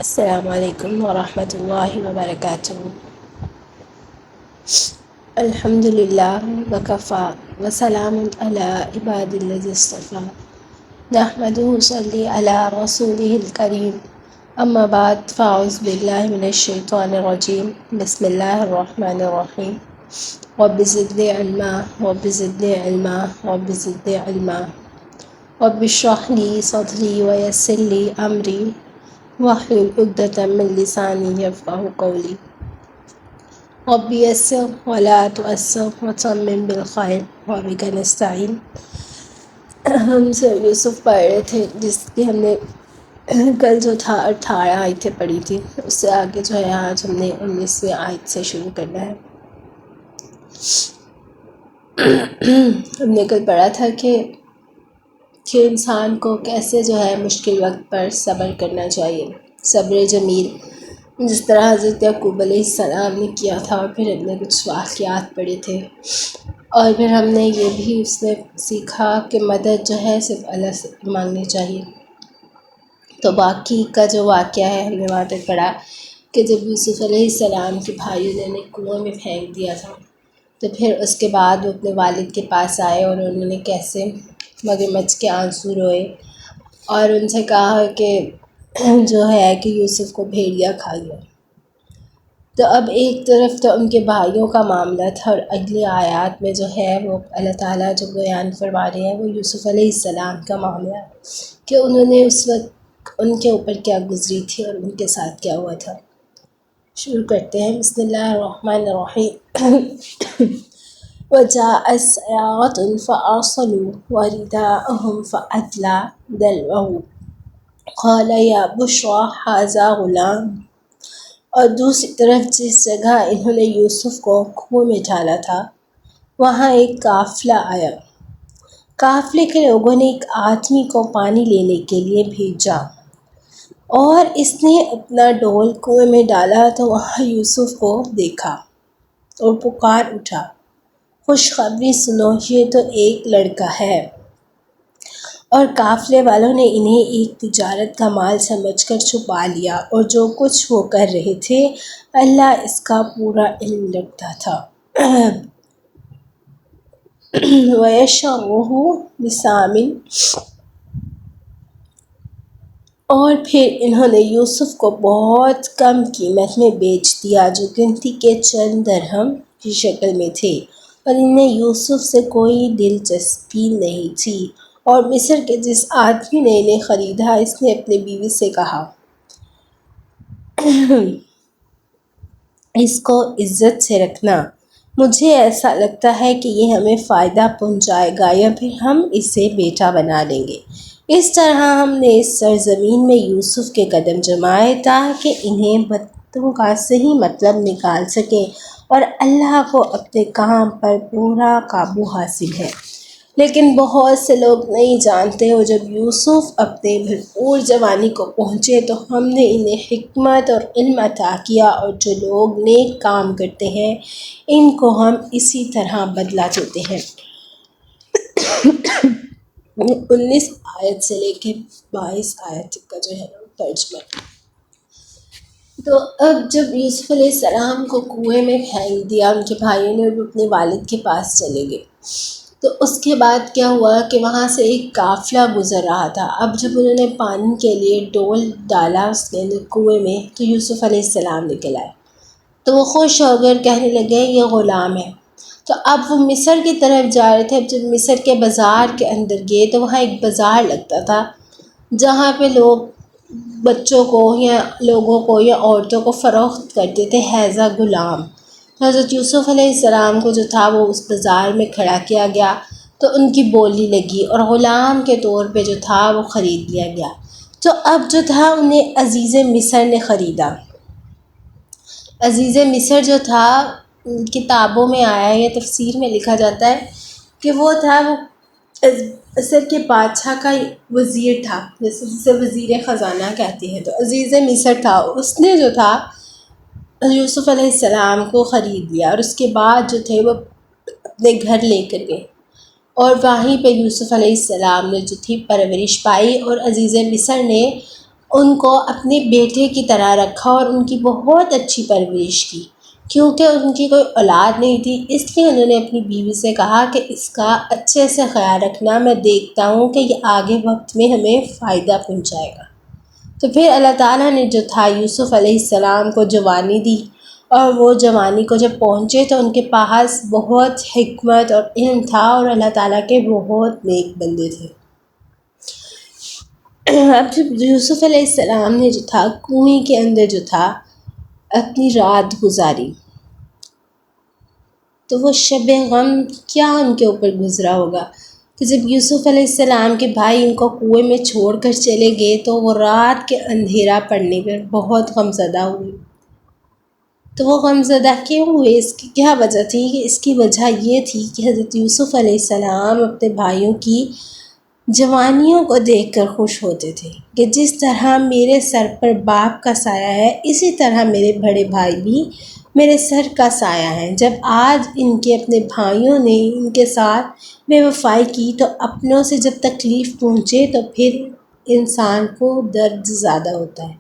السلام علیکم ورحمۃ اللہ وبرکاتہ۔ الحمد للہ وکفا وسلام علی عباد الذی اصطفیٰ نحمدہ صلی علی رسولہ الکریم اما بعد فاعوذ باللہ من الشیطان الرجیم بسم اللہ الرحمن الرحیم رب زدنی علما رب زدنی علما رب زدنی علما رب اشرح لی صدری ویسر لی امری واحلل عقدۃ من لسانی یفقہوا قولی رب یسر ولا تعسر وتمم بالخیر وبک نستعین۔ ہم سر یوسف پڑھ رہے تھے جس کی ہم نے کل جو تھا 18 آیتیں پڑھی تھی، اس سے آگے جو ہے آج ہم نے 19ویں آیت سے شروع کرنا ہے۔ ہم نے کل پڑھا تھا کہ انسان کو کیسے جو ہے مشکل وقت پر صبر کرنا چاہیے، صبر جمیل، جس طرح حضرت یعقوب علیہ السلام نے کیا تھا، اور پھر ہم نے کچھ واقعات پڑھے تھے، اور پھر ہم نے یہ بھی اس میں سیکھا کہ مدد جو ہے صرف اللہ سے مانگنی چاہیے۔ تو باقی کا جو واقعہ ہے ہم نے وہاں تک پڑھا کہ جب یوسف علیہ السلام کے بھائیوں نے انہیں کنویں میں پھینک دیا تھا، تو پھر اس کے بعد وہ اپنے والد کے پاس آئے اور انہوں نے کیسے مگرمچھ کے آنسو روئے اور ان سے کہا کہ جو ہے کہ یوسف کو بھیڑیا کھا گیا۔ تو اب ایک طرف تو ان کے بھائیوں کا معاملہ تھا، اور اگلی آیات میں جو ہے وہ اللہ تعالیٰ جو بیان فرما رہے ہیں وہ یوسف علیہ السلام کا معاملہ ہے کہ انہوں نے اس وقت ان کے اوپر کیا گزری تھی اور ان کے ساتھ کیا ہوا تھا۔ شروع کرتے ہیں، بسم اللہ الرحمن الرحیم۔ وجاء السیارة فأرسلوا وارداءهم فأدلى دلوه قال یا بشرى هذا غلام۔ اور دوسری طرف جس جگہ انہوں نے یوسف کو کنویں میں ڈالا تھا وہاں ایک قافلہ آیا، قافلے کے لوگوں نے ایک آدمی کو پانی لینے کے لیے بھیجا، اور اس نے اپنا ڈول کنویں میں ڈالا تو وہاں یوسف کو دیکھا اور پکار اٹھا، خوشخبری سنو، یہ تو ایک لڑکا ہے۔ اور قافلے والوں نے انہیں ایک تجارت کا مال سمجھ کر چھپا لیا، اور جو کچھ وہ کر رہے تھے اللہ اس کا پورا علم رکھتا تھا۔ وَيَشْرُوهُ بِثَمَنٍ، اور پھر انہوں نے یوسف کو بہت کم قیمت میں بیچ دیا جو گنتی کے چند درہم کی شکل میں تھے، اور انہیں یوسف سے کوئی دلچسپی نہیں تھی۔ اور مصر کے جس آدمی نے انہیں خریدا اس نے اپنی بیوی سے کہا اس کو عزت سے رکھنا، مجھے ایسا لگتا ہے کہ یہ ہمیں فائدہ پہنچائے گا یا پھر ہم اسے بیٹا بنا لیں گے۔ اس طرح ہم نے اس سرزمین میں یوسف کے قدم جمائے تاکہ انہیں باتوں کا صحیح مطلب نکال سکیں، اور اللہ کو اپنے کام پر پورا قابو حاصل ہے۔ لیکن بہت سے لوگ نہیں جانتے، اور جب یوسف اپنے بھرپور جوانی کو پہنچے تو ہم نے انہیں حکمت اور علم عطا کیا، اور جو لوگ نیک کام کرتے ہیں ان کو ہم اسی طرح بدلہ دیتے ہیں۔ 19 آیت سے لے کے 22 آیت کا جو ہے ترجمہ۔ تو اب جب یوسف علیہ السلام کو کنویں میں پھینک دیا ان کے بھائیوں نے، وہ اپنے والد کے پاس چلے گئے، تو اس کے بعد کیا ہوا کہ وہاں سے ایک قافلہ گزر رہا تھا۔ اب جب انہوں نے پانی کے لیے ڈول ڈالا اس کے اندر کنویں میں تو یوسف علیہ السلام نکل آئے، تو وہ خوش ہو گئے اور کہنے لگے یہ غلام ہے۔ تو اب وہ مصر کی طرف جا رہے تھے۔ اب جب مصر کے بازار کے اندر گئے تو وہاں ایک بازار لگتا تھا جہاں پہ لوگ بچوں کو یا لوگوں کو یا عورتوں کو فروخت کرتے تھے، حیضہ غلام۔ حضرت یوسف علیہ السلام کو جو تھا وہ اس بازار میں کھڑا کیا گیا تو ان کی بولی لگی، اور غلام کے طور پہ جو تھا وہ خرید لیا گیا۔ تو اب جو تھا انہیں عزیز مصر نے خریدا۔ عزیز مصر جو تھا کتابوں میں آیا ہے یا تفسیر میں لکھا جاتا ہے کہ وہ تھا، وہ مصر کے بادشاہ کا وزیر تھا، جسے وزیر خزانہ کہتے ہیں۔ تو عزیز مصر تھا، اس نے جو تھا یوسف علیہ السلام کو خرید لیا، اور اس کے بعد جو تھے وہ اپنے گھر لے کر گئے، اور وہیں پہ یوسف علیہ السلام نے جو تھی پرورش پائی، اور عزیز مصر نے ان کو اپنے بیٹے کی طرح رکھا اور ان کی بہت اچھی پرورش کی، کیونکہ ان کی کوئی اولاد نہیں تھی، اس لیے انہوں نے اپنی بیوی سے کہا کہ اس کا اچھے سے خیال رکھنا، میں دیکھتا ہوں کہ یہ آگے وقت میں ہمیں فائدہ پہنچائے گا۔ تو پھر اللہ تعالیٰ نے جو تھا یوسف علیہ السلام کو جوانی دی، اور وہ جوانی کو جب پہنچے تو ان کے پاس بہت حکمت اور علم تھا، اور اللہ تعالیٰ کے بہت نیک بندے تھے۔ اب جب یوسف علیہ السلام نے جو تھا کنویں کے اندر جو تھا اپنی رات گزاری، تو وہ شب غم کیا ان کے اوپر گزرا ہوگا کہ جب یوسف علیہ السلام کے بھائی ان کو کنویں میں چھوڑ کر چلے گئے تو وہ رات کے اندھیرا پڑنے پر بہت غمزدہ ہوئی۔ تو وہ غمزدہ کیوں ہوئے؟ اس کی کیا وجہ تھی؟ کہ اس کی وجہ یہ تھی کہ حضرت یوسف علیہ السلام اپنے بھائیوں کی جوانیوں کو دیکھ کر خوش ہوتے تھے کہ جس طرح میرے سر پر باپ کا سایہ ہے، اسی طرح میرے بڑے بھائی بھی میرے سر کا سایہ ہیں۔ جب آج ان کے اپنے بھائیوں نے ان کے ساتھ بے وفائی کی تو اپنوں سے جب تکلیف پہنچے تو پھر انسان کو درد زیادہ ہوتا ہے۔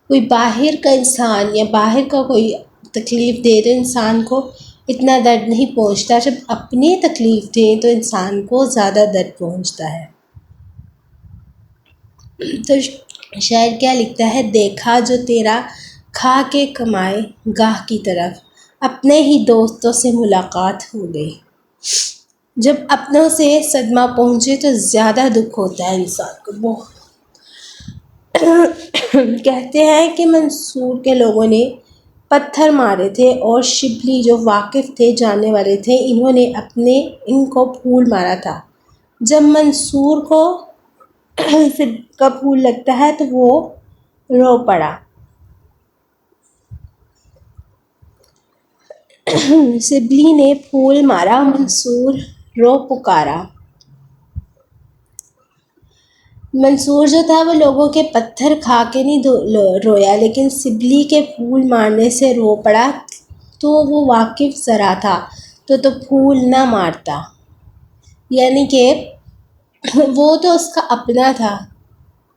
کوئی باہر کا انسان یا باہر کا کوئی تکلیف دے تو انسان کو اتنا درد نہیں پہنچتا، جب اپنی تکلیف دیں تو انسان کو زیادہ درد پہنچتا ہے۔ تو شاعر کیا لکھتا ہے؟ دیکھا جو تیرا کھا کے کمائے گاہ کی طرف، اپنے ہی دوستوں سے ملاقات ہو گئی۔ جب اپنوں سے صدمہ پہنچے تو زیادہ دکھ ہوتا ہے انسان کو بہت۔ کہتے ہیں کہ منصور کے لوگوں نے پتھر مارے تھے اور شبلی جو واقف تھے، جاننے والے تھے، انہوں نے ان کو پھول مارا تھا۔ جب منصور کو کا پھول لگتا ہے تو وہ رو پڑا۔ شبلی نے پھول مارا، منصور رو پکارا۔ منصور جو تھا وہ لوگوں کے پتھر کھا کے نہیں رویا، لیکن شبلی کے پھول مارنے سے رو پڑا۔ تو وہ واقف ذرا تھا تو پھول نہ مارتا، یعنی کہ وہ تو اس کا اپنا تھا۔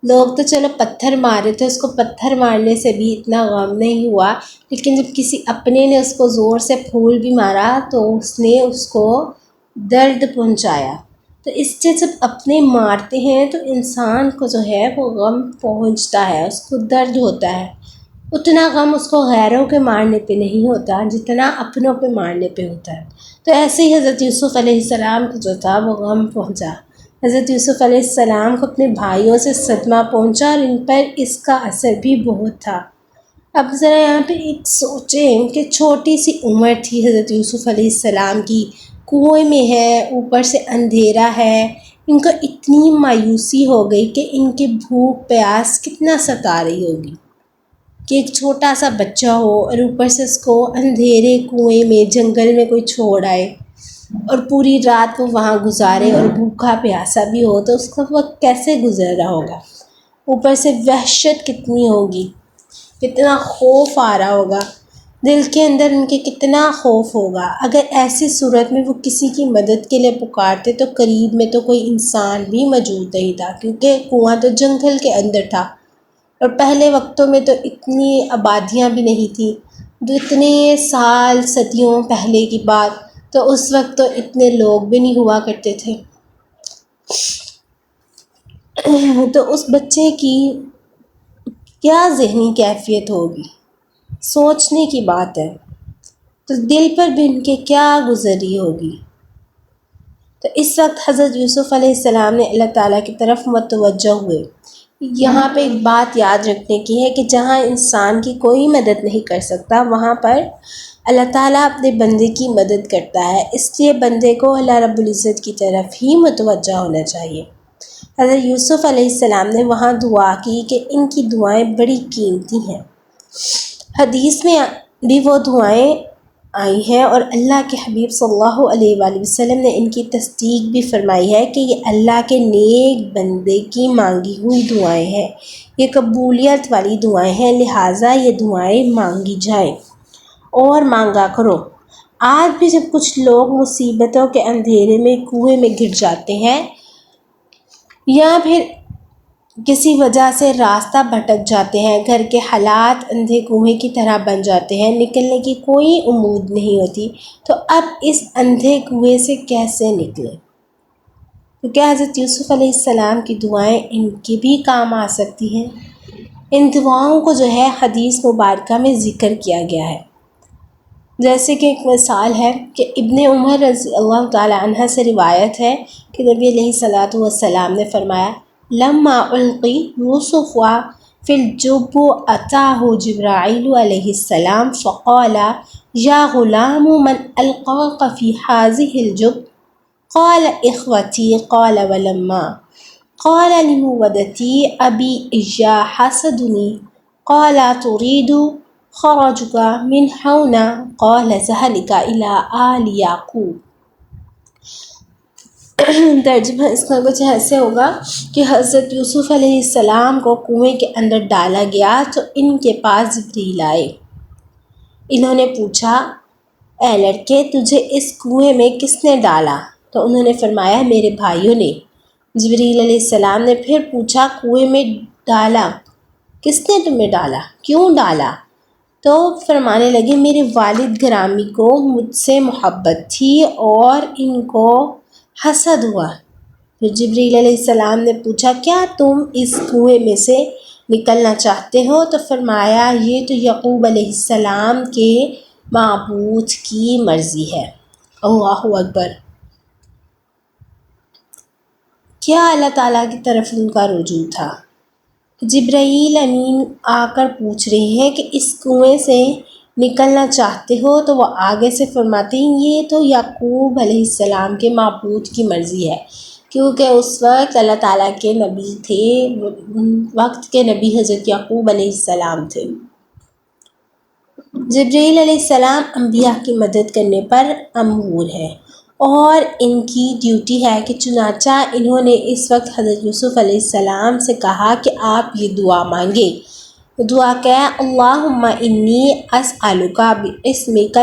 لوگ تو چلو پتھر مارے تھے، اس کو پتھر مارنے سے بھی اتنا غم نہیں ہوا، لیکن جب کسی اپنے نے اس کو زور سے پھول بھی مارا تو اس نے اس کو درد پہنچایا۔ تو اس سے جب اپنے مارتے ہیں تو انسان کو جو ہے وہ غم پہنچتا ہے، اس کو درد ہوتا ہے۔ اتنا غم اس کو غیروں کے مارنے پہ نہیں ہوتا جتنا اپنوں پہ مارنے پہ ہوتا ہے۔ تو ایسے ہی حضرت یوسف علیہ السلام کو جو تھا وہ غم پہنچا۔ حضرت یوسف علیہ السلام کو اپنے بھائیوں سے صدمہ پہنچا اور ان پر اس کا اثر بھی بہت تھا۔ اب ذرا یہاں پہ ایک سوچیں کہ چھوٹی سی عمر تھی حضرت یوسف علیہ السلام کی، کنویں میں ہے، اوپر سے اندھیرا ہے، ان کو اتنی مایوسی ہو گئی کہ ان کی بھوک پیاس کتنا ستا رہی ہوگی کہ ایک چھوٹا سا بچہ ہو اور اوپر سے اس کو اندھیرے کنویں میں جنگل میں کوئی چھوڑ آئے اور پوری رات وہ وہاں گزارے اور بھوکا پیاسا بھی ہو، تو اس کا وقت کیسے گزر رہا ہوگا۔ اوپر سے وحشت کتنی ہوگی، کتنا خوف آ رہا ہوگا دل کے اندر، ان کے کتنا خوف ہوگا۔ اگر ایسی صورت میں وہ کسی کی مدد کے لیے پکارتے تو قریب میں تو کوئی انسان بھی موجود نہیں تھا، کیونکہ کنواں تو جنگل کے اندر تھا، اور پہلے وقتوں میں تو اتنی آبادیاں بھی نہیں تھیں، تو اتنے سال صدیوں پہلے کی بات، تو اس وقت تو اتنے لوگ بھی نہیں ہوا کرتے تھے۔ تو اس بچے کی کیا ذہنی کیفیت ہوگی، سوچنے کی بات ہے۔ تو دل پر بھی ان کے کیا گزری ہوگی۔ تو اس وقت حضرت یوسف علیہ السلام نے اللہ تعالیٰ کی طرف متوجہ ہوئے۔ یہاں پہ ایک بات یاد رکھنے کی ہے کہ جہاں انسان کی کوئی مدد نہیں کر سکتا وہاں پر اللہ تعالیٰ اپنے بندے کی مدد کرتا ہے، اس لیے بندے کو اللہ رب العزت کی طرف ہی متوجہ ہونا چاہیے۔ حضرت یوسف علیہ السلام نے وہاں دعا کی کہ ان کی دعائیں بڑی قیمتی ہیں۔ حدیث میں بھی وہ دعائیں آئی ہیں اور اللہ کے حبیب صلی اللہ علیہ وآلہ وسلم نے ان کی تصدیق بھی فرمائی ہے کہ یہ اللہ کے نیک بندے کی مانگی ہوئی دعائیں ہیں، یہ قبولیت والی دعائیں ہیں، لہٰذا یہ دعائیں مانگی جائیں اور مانگا کرو۔ آج بھی جب کچھ لوگ مصیبتوں کے اندھیرے میں کنویں میں گر جاتے ہیں یا پھر کسی وجہ سے راستہ بھٹک جاتے ہیں، گھر کے حالات اندھے کنویں کی طرح بن جاتے ہیں، نکلنے کی کوئی امید نہیں ہوتی، تو اب اس اندھے کنویں سے کیسے نکلیں؟ کیونکہ حضرت یوسف علیہ السلام کی دعائیں ان کے بھی کام آ سکتی ہیں۔ ان دعاؤں کو جو ہے حدیث مبارکہ میں ذکر کیا گیا ہے، جیسے کہ ایک مثال ہے کہ ابن عمر رضی اللہ تعالی عنہ سے روایت ہے کہ نبی علیہ الصلاۃ والسلام نے فرمایا، لما القی یوسف فی الجب اتاہ جبرائیل علیہ السلام فقال یا غلام من القاک فی هذه الجب قال اخوتی قال ولما قال لمودتی ابی اجا حسدنی قال تريد خرجك من هنا قال ذلك إلى آل یعقوب۔ ترجمہ اس کا کچھ ایسے ہوگا کہ حضرت یوسف علیہ السلام کو کنویں کے اندر ڈالا گیا تو ان کے پاس جبریل آئے۔ انہوں نے پوچھا، اے لڑکے تجھے اس کنویں میں کس نے ڈالا؟ تو انہوں نے فرمایا میرے بھائیوں نے۔ جبریل علیہ السلام نے پھر پوچھا کنویں میں ڈالا کس نے تمہیں ڈالا، کیوں ڈالا؟ تو فرمانے لگے میرے والد گرامی کو مجھ سے محبت تھی اور ان کو حسد ہوا۔ پھر جبریل علیہ السلام نے پوچھا کیا تم اس کنویں میں سے نکلنا چاہتے ہو؟ تو فرمایا یہ تو یعقوب علیہ السلام کے معبود کی مرضی ہے۔ اللہ اکبر! کیا اللہ تعالیٰ کی طرف ان کا رجوع تھا۔ جبرائیل امین آ کر پوچھ رہے ہیں کہ اس کنویں سے نکلنا چاہتے ہو، تو وہ آگے سے فرماتے ہیں یہ تو یعقوب علیہ السلام کے معبود کی مرضی ہے، کیونکہ اس وقت اللہ تعالیٰ کے نبی تھے، وقت کے نبی حضرت یعقوب علیہ السلام تھے۔ جبرائیل علیہ السلام انبیاء کی مدد کرنے پر امور ہے اور ان کی ڈیوٹی ہے کہ چنانچہ انہوں نے اس وقت حضرت یوسف علیہ السلام سے کہا کہ آپ یہ دعا مانگیں۔ دعا کیا ہے؟ اللہم انی اسألک باسمک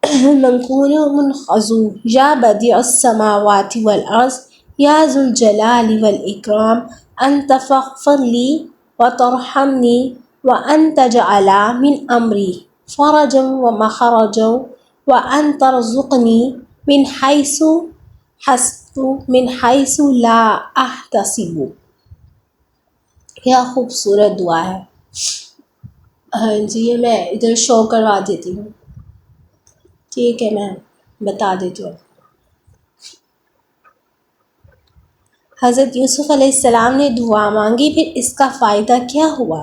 المنکور منخذو یا بدیع السماوات والارض یا ذو الجلال والاکرام ان تغفر لی وترحمنی وان تجعل من امری فرجا ومخرجا وان ترزقنی من حیث لا احتسب۔ کیا خوبصورت دعا ہے۔ ہاں جی یہ میں ادھر شو کروا دیتی ہوں، ٹھیک ہے میں بتا دیتی ہوں۔ حضرت یوسف علیہ السلام نے دعا مانگی، پھر اس کا فائدہ کیا ہوا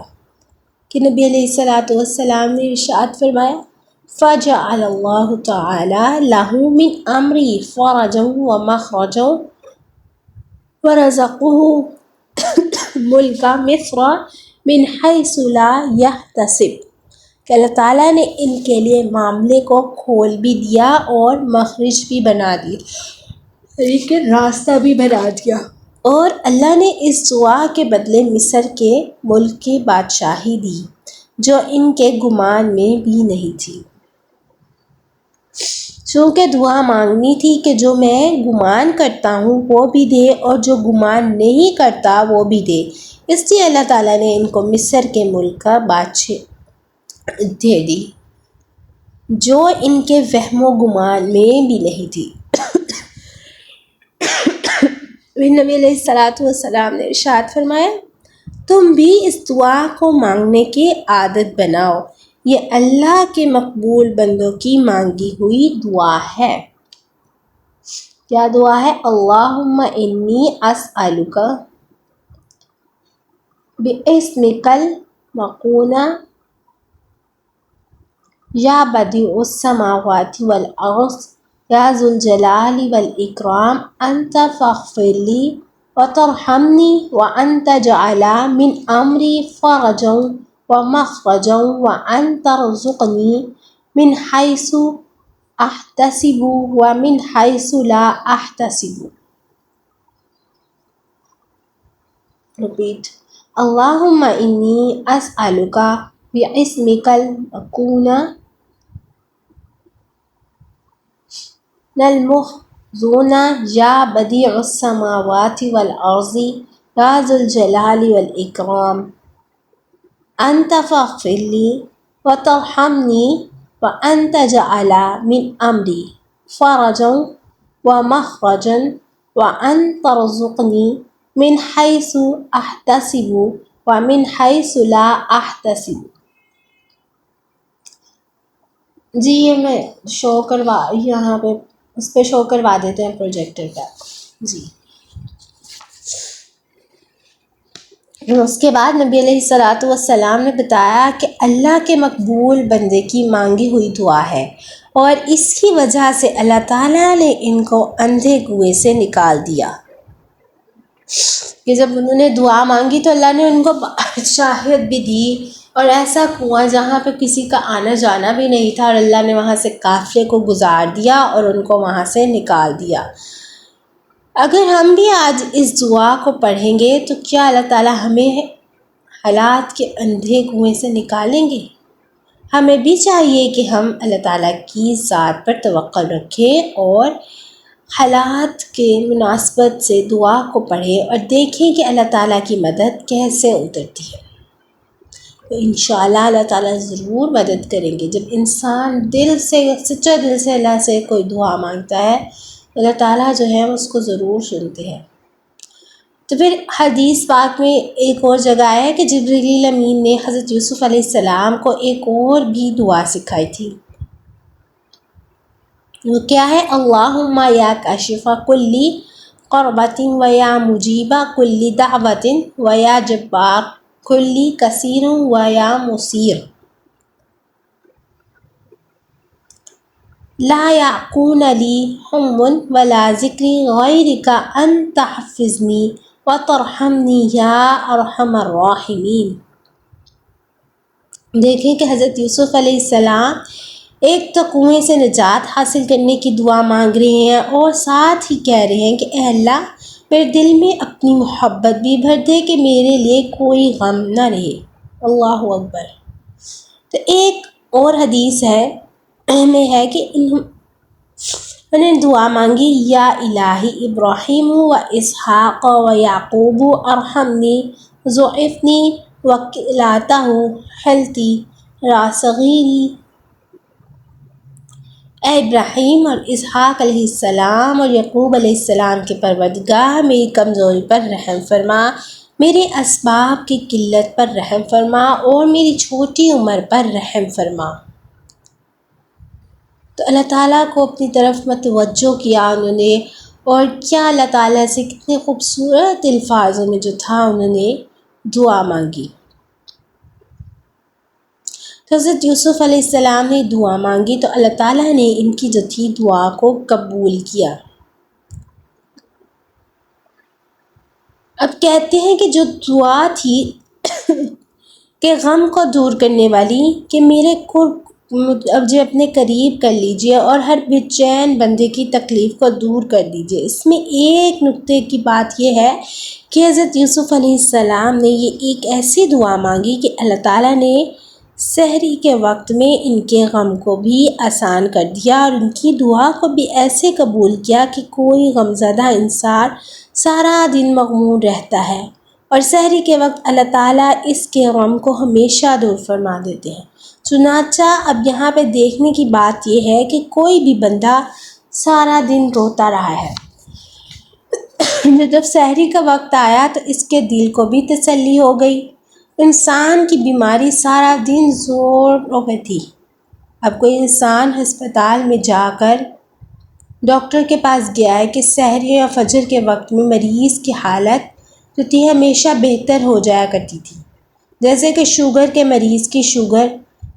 کہ نبی علیہ السلام نے ارشاد فرمایا فَجَعَلَ اللَّهُ تَعَالَى لَهُ مِنْ أَمْرِهِ فَرَجًا وَمَخْرَجًا وَرَزَقَهُ مُلْكَ مِصْرَ مِنْ حَيْثُ لَا يَحْتَسِبُ، کہ اللہ تعالیٰ نے ان کے لیے معاملے کو کھول بھی دیا اور مخرج بھی بنا دی، لیکن راستہ بھی بنا دیا، اور اللہ نے اس دعا کے بدلے مصر کے ملک کی بادشاہی دی جو ان کے گمان میں بھی نہیں تھی۔ چونکہ دعا مانگنی تھی کہ جو میں گمان کرتا ہوں وہ بھی دے اور جو گمان نہیں کرتا وہ بھی دے، اس لیے اللہ تعالیٰ نے ان کو مصر کے ملک کا بادشاہ دے دی جو ان کے وہم و گمان میں بھی نہیں تھی۔ نبی علیہ السلام نے ارشاد فرمایا تم بھی اس دعا کو مانگنے کی عادت بناؤ، یہ اللہ کے مقبول بندوں کی مانگی ہوئی دعا ہے۔ کیا دعا ہے؟ اللہم انی اسألک باسمک المنکور یا بدیع السماوات والارض یا ذو الجلال والاکرام ان تغفر لی وترحمنی وان تجعل من امری فرجا ومخرجا وان ترزقنی من حیث احتسب ومن حیث لا احتسب۔ Repeat. اللہم انی اسألک باسمک المنکور یا بدیع السماوات والارض یا ذو الجلال والاکرام انت فاغفر لی وترحمنی وانت جعل من امری فرجا ومخرجا وان ترزقنی من حیث احتسب ومن حیث لا احتسب. جی یہ میں شو کروا یہاں پہ اس پہ شو کروا دیتے ہیں پروجیکٹر پہ. جی اس کے بعد نبی علیہ الصلاۃ والسلام نے بتایا کہ اللہ کے مقبول بندے کی مانگی ہوئی دعا ہے، اور اس کی وجہ سے اللہ تعالیٰ نے ان کو اندھے کنویں سے نکال دیا. کہ جب انہوں نے دعا مانگی تو اللہ نے ان کو شاہد بھی دی، اور ایسا کنواں جہاں پہ کسی کا آنا جانا بھی نہیں تھا، اور اللہ نے وہاں سے قافلے کو گزار دیا اور ان کو وہاں سے نکال دیا. اگر ہم بھی آج اس دعا کو پڑھیں گے تو کیا اللہ تعالیٰ ہمیں حالات کے اندھے کنویں سے نکالیں گے؟ ہمیں بھی چاہیے کہ ہم اللہ تعالیٰ کی ذات پر توکل رکھیں اور حالات کے مناسبت سے دعا کو پڑھیں اور دیکھیں کہ اللہ تعالیٰ کی مدد کیسے اترتی ہے. تو انشاءاللہ اللہ تعالیٰ ضرور مدد کریں گے. جب انسان دل سے سچے دل سے اللہ سے کوئی دعا مانگتا ہے، اللہ تعالیٰ جو ہے اس کو ضرور سنتے ہیں. تو پھر حدیث پاک میں ایک اور جگہ ہے کہ جبریل امین نے حضرت یوسف علیہ السلام کو ایک اور بھی دعا سکھائی تھی. وہ کیا ہے؟ اللہم یا کاشف کل قربۃ و یا مجیب کل دعوۃ و یا جبار کل کثیر و یا مصیر لا یعقون لی ہم ولا ذکری غیرک ان تحفظنی وترحمنی یا ارحم الراحمین. دیکھیں کہ حضرت یوسف علیہ السلام ایک تو کنویں سے نجات حاصل کرنے کی دعا مانگ رہے ہیں، اور ساتھ ہی کہہ رہے ہیں کہ اے اللہ میرے دل میں اپنی محبت بھی بھر دے کہ میرے لیے کوئی غم نہ رہے. اللہ اکبر. تو ایک اور حدیث میں ہے کہ انہوں نے دعا مانگی یا الہی ابراہیم و اسحاق و یعقوب ارحمنی ضعفنی وکلاتہ حلتی راصغیری. اے ابراہیم اور اسحاق علیہ السلام اور یعقوب علیہ السلام کے پروردگار، میری کمزوری پر رحم فرما، میرے اسباب کی قلت پر رحم فرما، اور میری چھوٹی عمر پر رحم فرما. تو اللہ تعالیٰ کو اپنی طرف متوجہ کیا انہوں نے، اور کیا اللہ تعالیٰ سے کتنے خوبصورت الفاظوں میں جو تھا انہوں نے دعا مانگی. تو حضرت یوسف علیہ السلام نے دعا مانگی تو اللہ تعالیٰ نے ان کی جو تھی دعا کو قبول کیا. اب کہتے ہیں کہ جو دعا تھی کہ غم کو دور کرنے والی، کہ میرے اب جو اپنے قریب کر لیجئے اور ہر بے چین بندے کی تکلیف کو دور کر دیجئے. اس میں ایک نقطے کی بات یہ ہے کہ حضرت یوسف علیہ السلام نے یہ ایک ایسی دعا مانگی کہ اللہ تعالیٰ نے سحری کے وقت میں ان کے غم کو بھی آسان کر دیا، اور ان کی دعا کو بھی ایسے قبول کیا کہ کوئی غمزدہ انسان سارا دن مغموم رہتا ہے، اور سحری کے وقت اللہ تعالیٰ اس کے غم کو ہمیشہ دور فرما دیتے ہیں. چنانچہ اب یہاں پہ دیکھنے کی بات یہ ہے کہ کوئی بھی بندہ سارا دن روتا رہا ہے، جب سحری کا وقت آیا تو اس کے دل کو بھی تسلی ہو گئی. انسان کی بیماری سارا دن زوروں پہ تھی. اب کوئی انسان ہسپتال میں جا کر ڈاکٹر کے پاس گیا ہے کہ سحری یا فجر کے وقت میں مریض کی حالت جو تھی ہمیشہ بہتر ہو جایا کرتی تھی. جیسے کہ شوگر کے مریض کی شوگر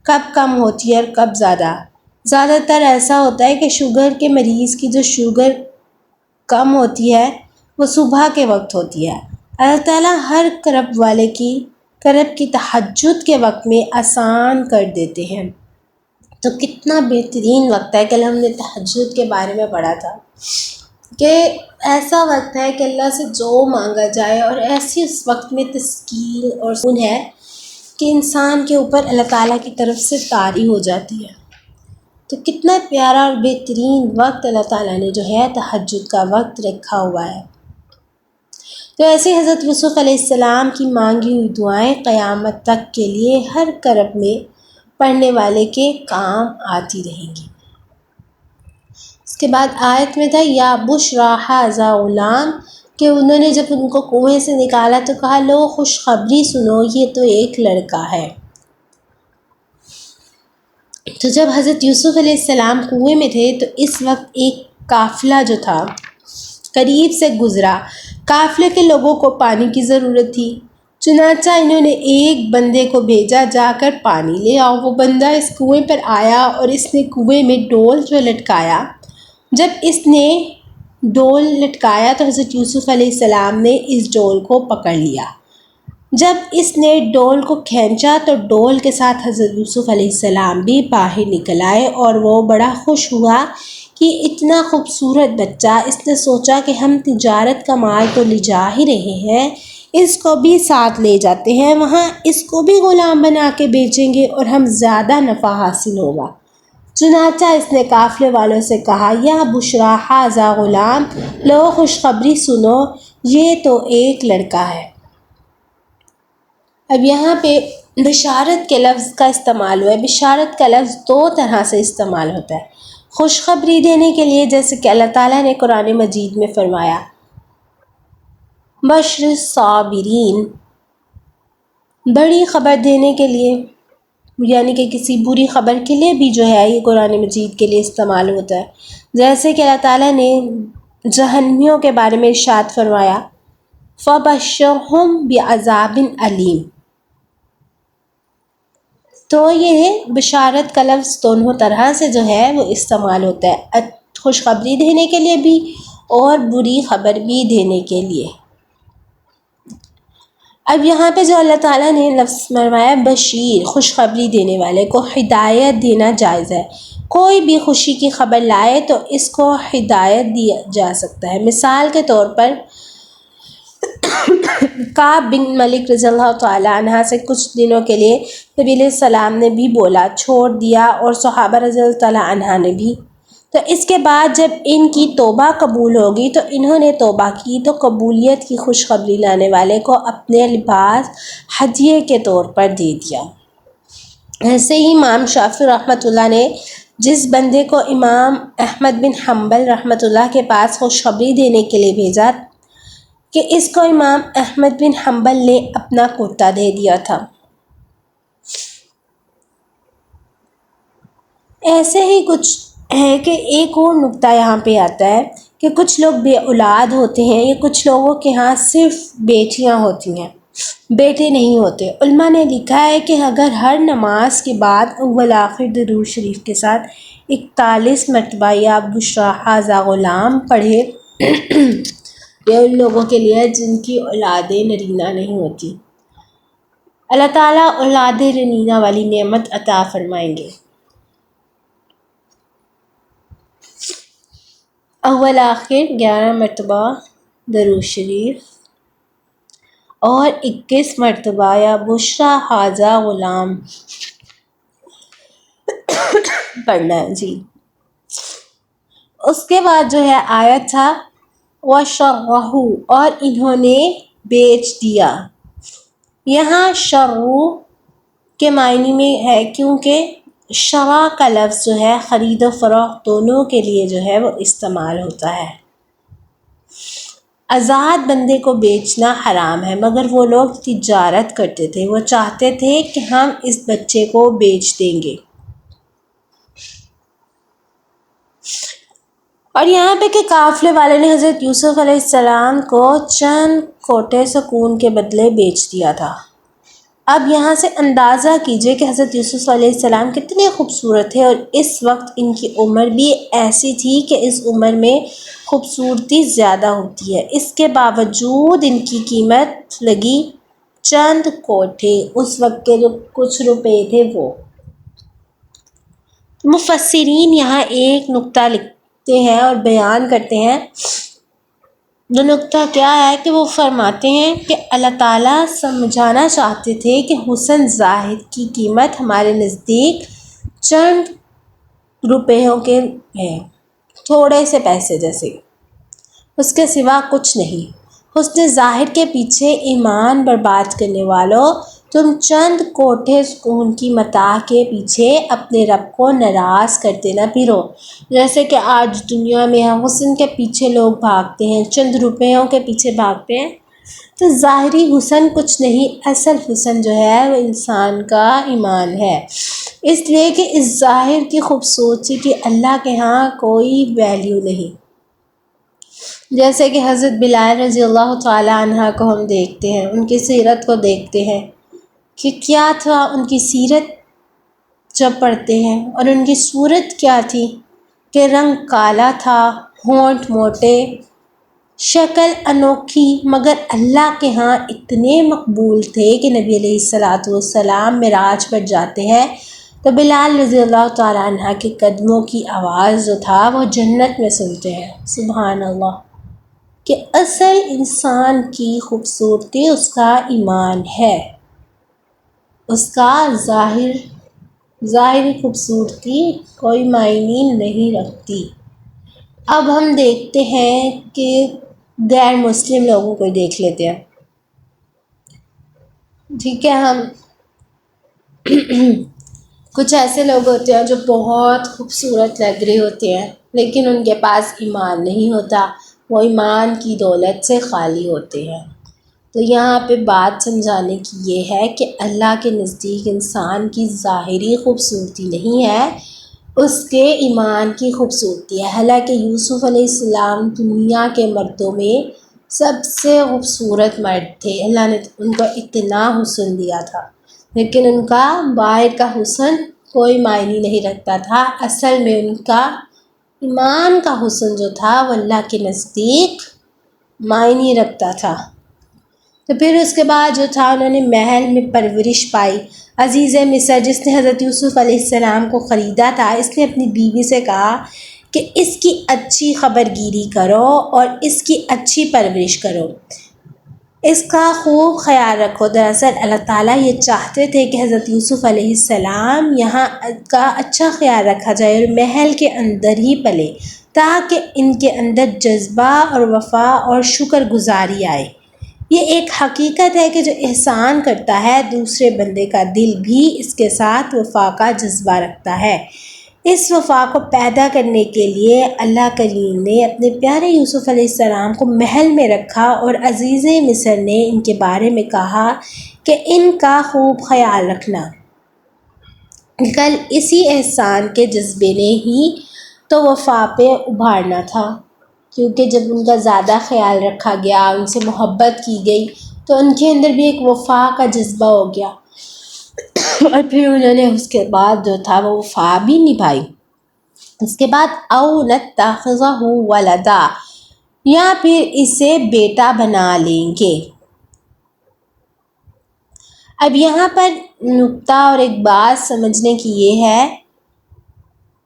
کب کم ہوتی ہے اور کب زیادہ تر ایسا ہوتا ہے کہ شوگر کے مریض کی جو شوگر کم ہوتی ہے وہ صبح کے وقت ہوتی ہے. اللہ تعالیٰ ہر کرب والے کی کرب کی تہجد کے وقت میں آسان کر دیتے ہیں. تو کتنا بہترین وقت ہے. کل ہم نے تہجد کے بارے میں پڑھا تھا کہ ایسا وقت ہے کہ اللہ سے جو مانگا جائے، اور ایسی اس وقت میں تسکین اور سکون ہے کہ انسان کے اوپر اللہ تعالیٰ کی طرف سے طاری ہو جاتی ہے. تو کتنا پیارا اور بہترین وقت اللہ تعالیٰ نے جو ہے تہجد کا وقت رکھا ہوا ہے. تو ایسے حضرت یوسف علیہ السلام کی مانگی ہوئی دعائیں قیامت تک کے لیے ہر کرب میں پڑھنے والے کے کام آتی رہیں گی۔ اس کے بعد آیت میں تھا یا بشریٰ ھذا غلام، کہ انہوں نے جب ان کو کنویں سے نکالا تو کہا لو خوشخبری سنو، یہ تو ایک لڑکا ہے۔ تو جب حضرت یوسف علیہ السلام کنویں میں تھے تو اس وقت ایک قافلہ جو تھا قریب سے گزرا۔ قافلے کے لوگوں کو پانی کی ضرورت تھی، چنانچہ انہوں نے ایک بندے کو بھیجا جا کر پانی لے آؤ۔ وہ بندہ اس کنویں پر آیا اور اس نے کنویں میں ڈول جو لٹکایا، جب اس نے ڈول لٹکایا تو حضرت یوسف علیہ السلام نے اس ڈول کو پکڑ لیا۔ جب اس نے ڈول کو کھینچا تو ڈول کے ساتھ حضرت یوسف علیہ السلام بھی باہر نکل آئے، اور وہ بڑا خوش ہوا کہ اتنا خوبصورت بچہ، اس نے سوچا کہ ہم تجارت کا مال تو لے جا ہی رہے ہیں، اس کو بھی ساتھ لے جاتے ہیں، وہاں اس کو بھی غلام بنا کے بیچیں گے اور ہم زیادہ نفع حاصل ہوگا۔ چنانچہ اس نے قافلے والوں سے کہا یا بشریٰ ھذا غلام، لو خوشخبری سنو، یہ تو ایک لڑکا ہے۔ اب یہاں پہ بشارت کے لفظ کا استعمال ہوا ہے۔ بشارت کا لفظ دو طرح سے استعمال ہوتا ہے، خوشخبری دینے کے لیے، جیسے کہ اللہ تعالیٰ نے قرآن مجید میں فرمایا بشر الصابرین، بڑی خبر دینے کے لیے، یعنی کہ کسی بری خبر کے لیے بھی جو ہے یہ قرآن مجید کے لیے استعمال ہوتا ہے۔ جیسے کہ اللہ تعالیٰ نے جہنمیوں کے بارے میں ارشاد فرمایا فَبَشِّرْهُم بِعَذَابٍ أَلِيمٍ۔ تو یہ بشارت کا لفظ دونوں طرح سے جو ہے وہ استعمال ہوتا ہے، خوشخبری دینے کے لیے بھی اور بری خبر بھی دینے کے لیے۔ اب یہاں پہ جو اللہ تعالیٰ نے لفظ فرمایا بشیر، خوشخبری دینے والے کو ہدایت دینا جائز ہے۔ کوئی بھی خوشی کی خبر لائے تو اس کو ہدایت دیا جا سکتا ہے۔ مثال کے طور پر کعب بن ملک رضی اللہ تعالیٰ عنہ سے کچھ دنوں کے لیے نبی علیہ السلام نے بھی بولا، چھوڑ دیا، اور صحابہ رضی اللہ تعالیٰ عنہ نے بھی۔ تو اس کے بعد جب ان کی توبہ قبول ہوگی تو انہوں نے توبہ کی تو قبولیت کی خوشخبری لانے والے کو اپنے لباس ہدیے کے طور پر دے دیا۔ ایسے ہی امام شافعی رحمۃ اللہ نے جس بندے کو امام احمد بن حنبل رحمۃ اللہ کے پاس خوشخبری دینے کے لیے بھیجا کہ اس کو امام احمد بن حنبل نے اپنا کرتا دے دیا تھا۔ ایسے ہی کچھ ہے کہ ایک اور نکتہ یہاں پہ آتا ہے کہ کچھ لوگ بے اولاد ہوتے ہیں، یا کچھ لوگوں کے ہاں صرف بیٹیاں ہوتی ہیں، بیٹے نہیں ہوتے۔ علماء نے لکھا ہے کہ اگر ہر نماز کے بعد اول آخر درود شریف کے ساتھ 41 مرتبہ یا بشریٰ ھذا غلام پڑھے، یہ ان لوگوں کے لیے جن کی اولادیں نرینہ نہیں ہوتی، اللہ تعالیٰ اولاد نرینہ والی نعمت عطا فرمائیں گے۔ اول آخر 11 مرتبہ درود شریف اور 21 مرتبہ یا بشریٰ ھذا غلام پڑھنا ہے جی۔ اس کے بعد جو ہے آیت تھا وَشَرَّهُ، اور انہوں نے بیچ دیا۔ یہاں شرو کے معنی میں ہے، کیونکہ شرع کا لفظ جو ہے خرید و فروخت دونوں کے لیے جو ہے وہ استعمال ہوتا ہے۔ آزاد بندے کو بیچنا حرام ہے، مگر وہ لوگ تجارت کرتے تھے، وہ چاہتے تھے کہ ہم اس بچے کو بیچ دیں گے۔ اور یہاں پہ کہ قافلے والے نے حضرت یوسف علیہ السلام کو چند کوٹے سکون کے بدلے بیچ دیا تھا۔ اب یہاں سے اندازہ کیجئے کہ حضرت یوسف علیہ السلام کتنے خوبصورت تھے، اور اس وقت ان کی عمر بھی ایسی تھی کہ اس عمر میں خوبصورتی زیادہ ہوتی ہے۔ اس کے باوجود ان کی قیمت لگی چند کوٹے، اس وقت کے جو کچھ روپے تھے وہ۔ مفسرین یہاں ایک نکتہ لکھتے ہیں اور بیان کرتے ہیں، جو نکتہ کیا ہے کہ وہ فرماتے ہیں کہ اللہ تعالیٰ سمجھانا چاہتے تھے کہ حسن ظاہر کی قیمت ہمارے نزدیک چند روپیوں کے ہیں، تھوڑے سے پیسے جیسے، اس کے سوا کچھ نہیں۔ حسن ظاہر کے پیچھے ایمان برباد کرنے والوں، تم چند کوٹھے سکون کی متاع کے پیچھے اپنے رب کو ناراض کرتے نہ پھرو۔ جیسے کہ آج دنیا میں حسن کے پیچھے لوگ بھاگتے ہیں، چند روپیوں کے پیچھے بھاگتے ہیں، تو ظاہری حسن کچھ نہیں، اصل حسن جو ہے وہ انسان کا ایمان ہے۔ اس لیے کہ اس ظاہر کی خوبصورتی کی اللہ کے ہاں کوئی ویلیو نہیں۔ جیسے کہ حضرت بلال رضی اللہ تعالیٰ عنہ کو ہم دیکھتے ہیں، ان کی سیرت کو دیکھتے ہیں کہ کیا تھا ان کی سیرت جب پڑھتے ہیں، اور ان کی صورت کیا تھی کہ رنگ کالا تھا، ہونٹ موٹے، شکل انوکھی، مگر اللہ کے ہاں اتنے مقبول تھے کہ نبی علیہ السلام معراج پر جاتے ہیں تو بلال رضی اللہ تعالیٰ عنہ کے قدموں کی آواز جو تھا وہ جنت میں سنتے ہیں۔ سبحان اللہ، کہ اصل انسان کی خوبصورتی اس کا ایمان ہے، اس کا ظاہری خوبصورتی کوئی معنی نہیں رکھتی۔ اب ہم دیکھتے ہیں کہ غیر مسلم لوگوں کو دیکھ لیتے ہیں، ٹھیک ہے، ہم کچھ ایسے لوگ ہوتے ہیں جو بہت خوبصورت لگ رہے ہوتے ہیں لیکن ان کے پاس ایمان نہیں ہوتا، وہ ایمان کی دولت سے خالی ہوتے ہیں۔ تو یہاں پہ بات سمجھانے کی یہ ہے کہ اللہ کے نزدیک انسان کی ظاہری خوبصورتی نہیں ہے، اس کے ایمان کی خوبصورتی ہے۔ حالانکہ یوسف علیہ السلام دنیا کے مردوں میں سب سے خوبصورت مرد تھے، اللہ نے ان کو اتنا حسن دیا تھا، لیکن ان کا باہر کا حسن کوئی معنی نہیں رکھتا تھا۔ اصل میں ان کا ایمان کا حسن جو تھا وہ اللہ کے نزدیک معنی رکھتا تھا۔ تو پھر اس کے بعد جو تھا انہوں نے محل میں پرورش پائی۔ عزیز مصر جس نے حضرت یوسف علیہ السلام کو خریدا تھا، اس نے اپنی بیوی سے کہا کہ اس کی اچھی خبر گیری کرو اور اس کی اچھی پرورش کرو، اس کا خوب خیال رکھو۔ دراصل اللہ تعالیٰ یہ چاہتے تھے کہ حضرت یوسف علیہ السلام یہاں کا اچھا خیال رکھا جائے اور محل کے اندر ہی پلے، تاکہ ان کے اندر جذبہ اور وفا اور شکر گزاری آئے۔ یہ ایک حقیقت ہے کہ جو احسان کرتا ہے دوسرے بندے کا دل بھی اس کے ساتھ وفا کا جذبہ رکھتا ہے۔ اس وفا کو پیدا کرنے کے لیے اللہ کریم نے اپنے پیارے یوسف علیہ السلام کو محل میں رکھا اور عزیز مصر نے ان کے بارے میں کہا کہ ان کا خوب خیال رکھنا۔ کل اسی احسان کے جذبے نے ہی تو وفا پہ ابھارنا تھا، کیونکہ جب ان کا زیادہ خیال رکھا گیا، ان سے محبت کی گئی تو ان کے اندر بھی ایک وفا کا جذبہ ہو گیا، اور پھر انہوں نے اس کے بعد جو تھا وہ وفا بھی نبھائی۔ اس کے بعد او نتخذہ ولدا، یا پھر اسے بیٹا بنا لیں گے۔ اب یہاں پر نکتہ اور ایک بات سمجھنے کی یہ ہے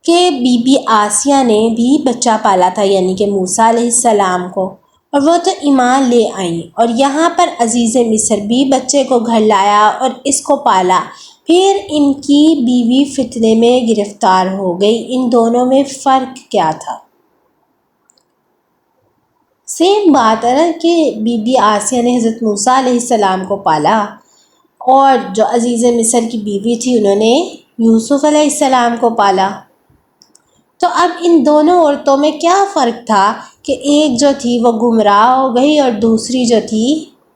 کہ بی بی آسیہ نے بھی بچہ پالا تھا، یعنی کہ موسیٰ علیہ السلام کو، اور وہ تو ایمان لے آئیں، اور یہاں پر عزیز مصر بھی بچے کو گھر لایا اور اس کو پالا، پھر ان کی بیوی فتنے میں گرفتار ہو گئی۔ ان دونوں میں فرق کیا تھا؟ سیم بات ہے نا کہ بی بی آسیہ نے حضرت موسیٰ علیہ السلام کو پالا، اور جو عزیز مصر کی بیوی تھی انہوں نے یوسف علیہ السلام کو پالا۔ تو اب ان دونوں عورتوں میں کیا فرق تھا کہ ایک جو تھی وہ گمراہ ہو گئی اور دوسری جو تھی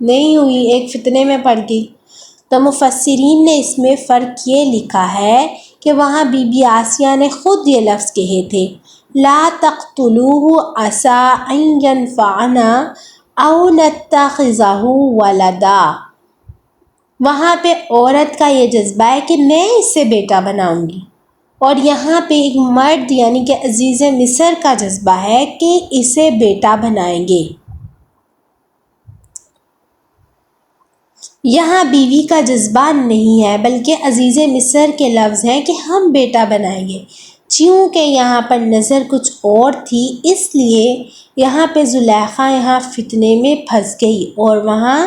نہیں ہوئی، ایک فتنے میں پڑ گئی۔ تو مفسرین نے اس میں فرق یہ لکھا ہے کہ وہاں بی بی آسیہ نے خود یہ لفظ کہے تھے، لا تقتلوہ عسیٰ ان ینفعنا او نتخذہ ولدا۔ وہاں پہ عورت کا یہ جذبہ ہے کہ میں اس سے بیٹا بناؤں گی، اور یہاں پہ ایک مرد یعنی کہ عزیز مصر کا جذبہ ہے کہ اسے بیٹا بنائیں گے۔ یہاں بیوی کا جذبہ نہیں ہے، بلکہ عزیز مصر کے لفظ ہیں کہ ہم بیٹا بنائیں گے۔ چونکہ یہاں پر نظر کچھ اور تھی، اس لیے یہاں پہ زلیخا یہاں فتنے میں پھنس گئی، اور وہاں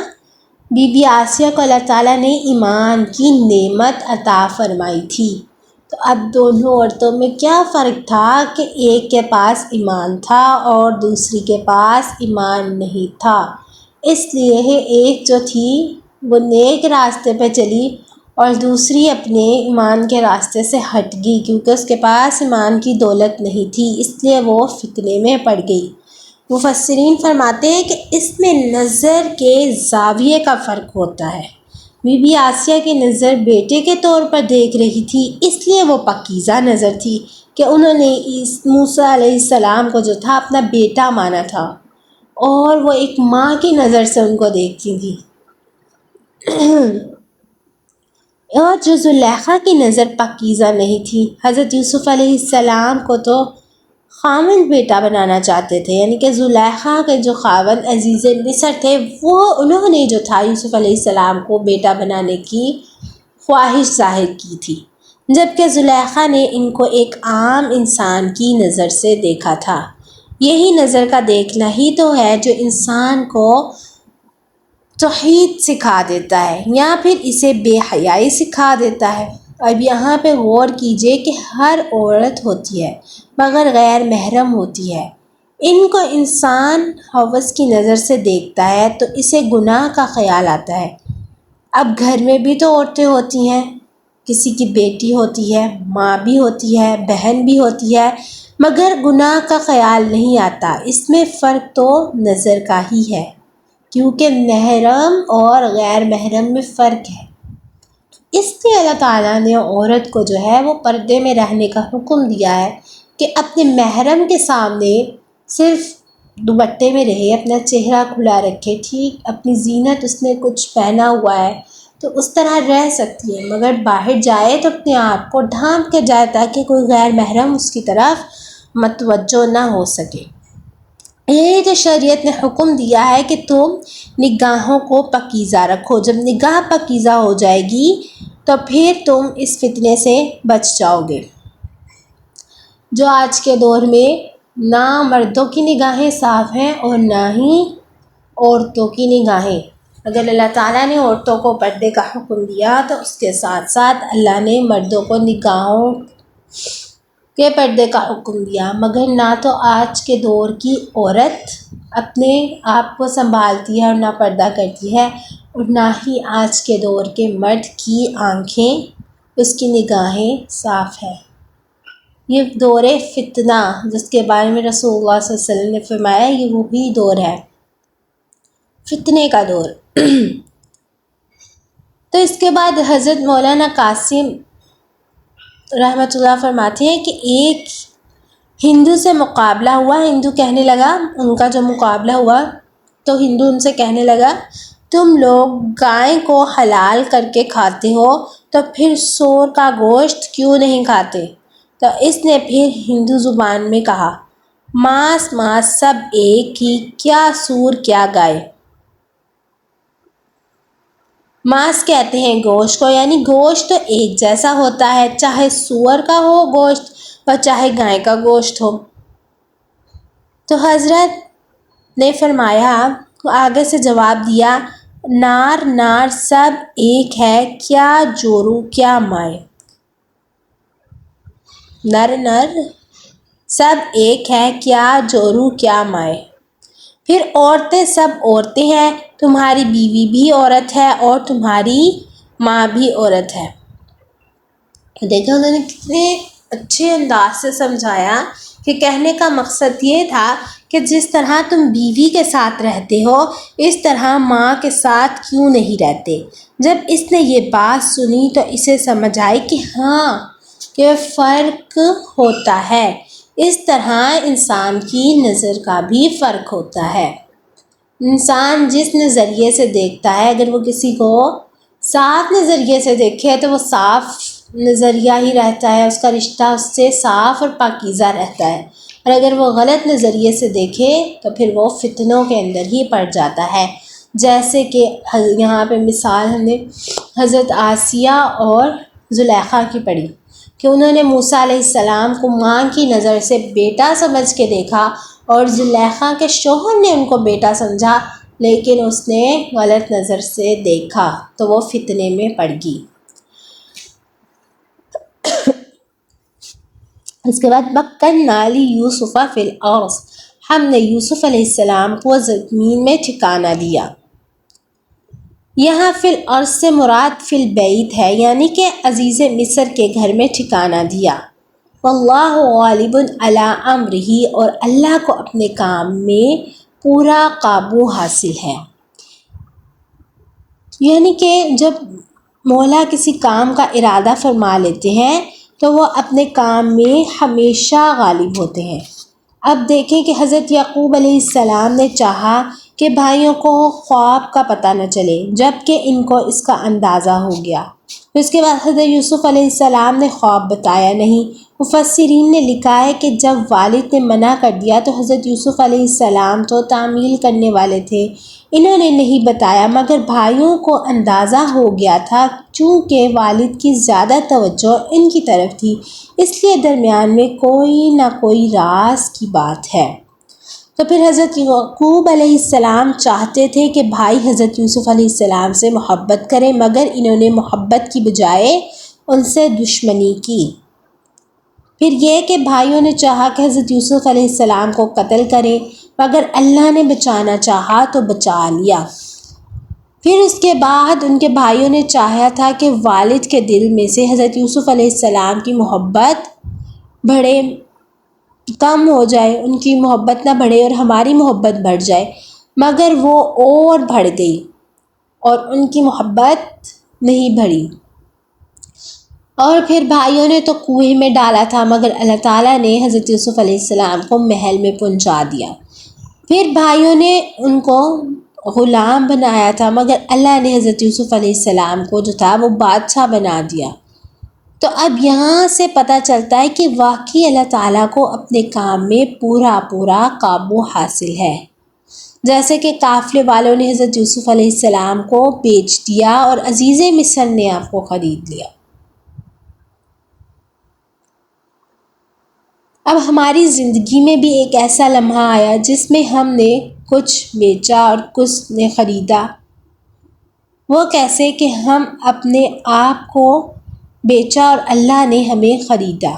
بی بی آسیہ کو اللہ تعالیٰ نے ایمان کی نعمت عطا فرمائی تھی۔ تو اب دونوں عورتوں میں کیا فرق تھا کہ ایک کے پاس ایمان تھا اور دوسری کے پاس ایمان نہیں تھا۔ اس لیے ایک جو تھی وہ نیک راستے پہ چلی اور دوسری اپنے ایمان کے راستے سے ہٹ گئی، کیونکہ اس کے پاس ایمان کی دولت نہیں تھی، اس لیے وہ فتنے میں پڑ گئی۔ مفسرین فرماتے ہیں کہ اس میں نظر کے زاویے کا فرق ہوتا ہے۔ بی بی آسیہ کی نظر بیٹے کے طور پر دیکھ رہی تھی، اس لیے وہ پاکیزہ نظر تھی کہ انہوں نے موسیٰ علیہ السلام کو جو تھا اپنا بیٹا مانا تھا، اور وہ ایک ماں کی نظر سے ان کو دیکھتی تھی۔ اور جو زلیخا کی نظر پاکیزہ نہیں تھی، حضرت یوسف علیہ السلام کو تو خامند بیٹا بنانا چاہتے تھے، یعنی کہ زلیخا کے جو خاوند عزیز مصر تھے انہوں نے جو تھا یوسف علیہ السلام کو بیٹا بنانے کی خواہش ظاہر کی تھی، جبکہ زلیخا نے ان کو ایک عام انسان کی نظر سے دیکھا تھا۔ یہی نظر کا دیکھنا ہی تو ہے جو انسان کو توحید سکھا دیتا ہے یا پھر اسے بے حیائی سکھا دیتا ہے۔ اب یہاں پہ غور کیجئے کہ ہر عورت ہوتی ہے مگر غیر محرم ہوتی ہے، ان کو انسان ہوس کی نظر سے دیکھتا ہے تو اسے گناہ کا خیال آتا ہے۔ اب گھر میں بھی تو عورتیں ہوتی ہیں، کسی کی بیٹی ہوتی ہے، ماں بھی ہوتی ہے، بہن بھی ہوتی ہے، مگر گناہ کا خیال نہیں آتا۔ اس میں فرق تو نظر کا ہی ہے، کیونکہ محرم اور غیر محرم میں فرق ہے۔ اس لیے اللہ تعالیٰ نے عورت کو جو ہے وہ پردے میں رہنے کا حکم دیا ہے کہ اپنے محرم کے سامنے صرف دوپٹے میں رہے، اپنا چہرہ کھلا رکھے، ٹھیک اپنی زینت اس نے کچھ پہنا ہوا ہے تو اس طرح رہ سکتی ہے، مگر باہر جائے تو اپنے آپ کو ڈھانپ کے جائے تاکہ کوئی غیر محرم اس کی طرف متوجہ نہ ہو سکے۔ یہ جو شریعت نے حکم دیا ہے کہ تم نگاہوں کو پاکیزہ رکھو، جب نگاہ پاکیزہ ہو جائے گی تو پھر تم اس فتنے سے بچ جاؤ گے۔ جو آج کے دور میں نہ مردوں کی نگاہیں صاف ہیں اور نہ ہی عورتوں کی نگاہیں، اگر اللہ تعالیٰ نے عورتوں کو پردے کا حکم دیا تو اس کے ساتھ ساتھ اللہ نے مردوں کو نگاہوں کے پردے کا حکم دیا، مگر نہ تو آج کے دور کی عورت اپنے آپ کو سنبھالتی ہے اور نہ پردہ کرتی ہے، اور نہ ہی آج کے دور کے مرد کی آنکھیں، اس کی نگاہیں صاف ہیں۔ یہ دور فتنہ جس کے بارے میں رسول اللہ صلی اللہ علیہ وسلم نے فرمایا، یہ وہی دور ہے، فتنے کا دور۔ تو اس کے بعد حضرت مولانا قاسم رحمۃ اللہ فرماتے ہیں کہ ایک ہندو سے مقابلہ ہوا، ہندو کہنے لگا، ان کا جو مقابلہ ہوا تو ہندو ان سے کہنے لگا، تم لوگ گائے کو حلال کر کے کھاتے ہو تو پھر سور کا گوشت کیوں نہیں کھاتے؟ تو اس نے پھر ہندو زبان میں کہا، ماس ماس سب ایک ہی، کیا سور کیا گائے۔ ماس کہتے ہیں گوشت کو، یعنی گوشت تو ایک جیسا ہوتا ہے، چاہے سور کا ہو گوشت اور چاہے گائے کا گوشت ہو۔ تو حضرت نے فرمایا، آگے سے جواب دیا، نار نار سب ایک ہے، کیا جورو کیا مائے۔ نر نر سب ایک ہے، کیا جورو کیا مائے۔ پھر عورتیں سب عورتیں ہیں، تمہاری بیوی بھی عورت ہے اور تمہاری ماں بھی عورت ہے۔ دیکھیں انہوں نے کتنے اچھے انداز سے سمجھایا کہ کہنے کا مقصد یہ تھا کہ جس طرح تم بیوی کے ساتھ رہتے ہو اس طرح ماں کے ساتھ کیوں نہیں رہتے۔ جب اس نے یہ بات سنی تو اسے سمجھ آئی کہ ہاں کہ فرق ہوتا ہے، اس طرح انسان کی نظر کا بھی فرق ہوتا ہے۔ انسان جس نظریے سے دیکھتا ہے، اگر وہ کسی کو صاف نظریے سے دیکھے تو وہ صاف نظریہ ہی رہتا ہے، اس کا رشتہ اس سے صاف اور پاکیزہ رہتا ہے، اور اگر وہ غلط نظریے سے دیکھے تو پھر وہ فتنوں کے اندر ہی پڑ جاتا ہے۔ جیسے کہ یہاں پہ مثال ہم نے حضرت آسیہ اور زلیخا کی پڑھی کہ انہوں نے موسیٰ علیہ السلام کو ماں کی نظر سے بیٹا سمجھ کے دیکھا، اور زلیخا کے شوہر نے ان کو بیٹا سمجھا لیکن اس نے غلط نظر سے دیکھا تو وہ فتنے میں پڑ گئی۔ اس کے بعد مکن نالی یوسف فی الارض، ہم نے یوسف علیہ السلام کو زمین میں ٹھکانہ دیا۔ یہاں فی الارض سے مراد فی البیت ہے، یعنی کہ عزیز مصر کے گھر میں ٹھکانہ دیا۔ واللہ غالب علی امرہ، اور اللہ کو اپنے کام میں پورا قابو حاصل ہے۔ یعنی کہ جب مولا کسی کام کا ارادہ فرما لیتے ہیں تو وہ اپنے کام میں ہمیشہ غالب ہوتے ہیں۔ اب دیکھیں کہ حضرت یعقوب علیہ السلام نے چاہا کہ بھائیوں کو خواب کا پتہ نہ چلے، جب کہ ان کو اس کا اندازہ ہو گیا۔ اس کے بعد حضرت یوسف علیہ السلام نے خواب بتایا نہیں۔ مفسرین نے لکھا ہے کہ جب والد نے منع کر دیا تو حضرت یوسف علیہ السلام تو تعمیل کرنے والے تھے، انہوں نے نہیں بتایا، مگر بھائیوں کو اندازہ ہو گیا تھا۔ چونکہ والد کی زیادہ توجہ ان کی طرف تھی، اس لیے درمیان میں کوئی نہ کوئی راز کی بات ہے۔ تو پھر حضرت یعقوب علیہ السلام چاہتے تھے کہ بھائی حضرت یوسف علیہ السلام سے محبت کریں، مگر انہوں نے محبت کی بجائے ان سے دشمنی کی۔ پھر یہ کہ بھائیوں نے چاہا کہ حضرت یوسف علیہ السلام کو قتل کریں، مگر اللہ نے بچانا چاہا تو بچا لیا۔ پھر اس کے بعد ان کے بھائیوں نے چاہا تھا کہ والد کے دل میں سے حضرت یوسف علیہ السلام کی محبت کم ہو جائے، ان کی محبت نہ بڑھے اور ہماری محبت بڑھ جائے، مگر وہ اور بڑھ گئی اور ان کی محبت نہیں بڑھی۔ اور پھر بھائیوں نے تو کنویں میں ڈالا تھا، مگر اللہ تعالیٰ نے حضرت یوسف علیہ السلام کو محل میں پہنچا دیا۔ پھر بھائیوں نے ان کو غلام بنایا تھا، مگر اللہ نے حضرت یوسف علیہ السلام کو جو تھا وہ بادشاہ بنا دیا۔ تو اب یہاں سے پتہ چلتا ہے کہ واقعی اللہ تعالیٰ کو اپنے کام میں پورا قابو حاصل ہے۔ جیسے کہ قافلے والوں نے حضرت یوسف علیہ السلام کو بیچ دیا اور عزیز مصر نے آپ کو خرید لیا۔ اب ہماری زندگی میں بھی ایک ایسا لمحہ آیا جس میں ہم نے کچھ بیچا اور کچھ نے خریدا۔ وہ کیسے کہ ہم اپنے آپ کو بیچا اور اللہ نے ہمیں خریدا۔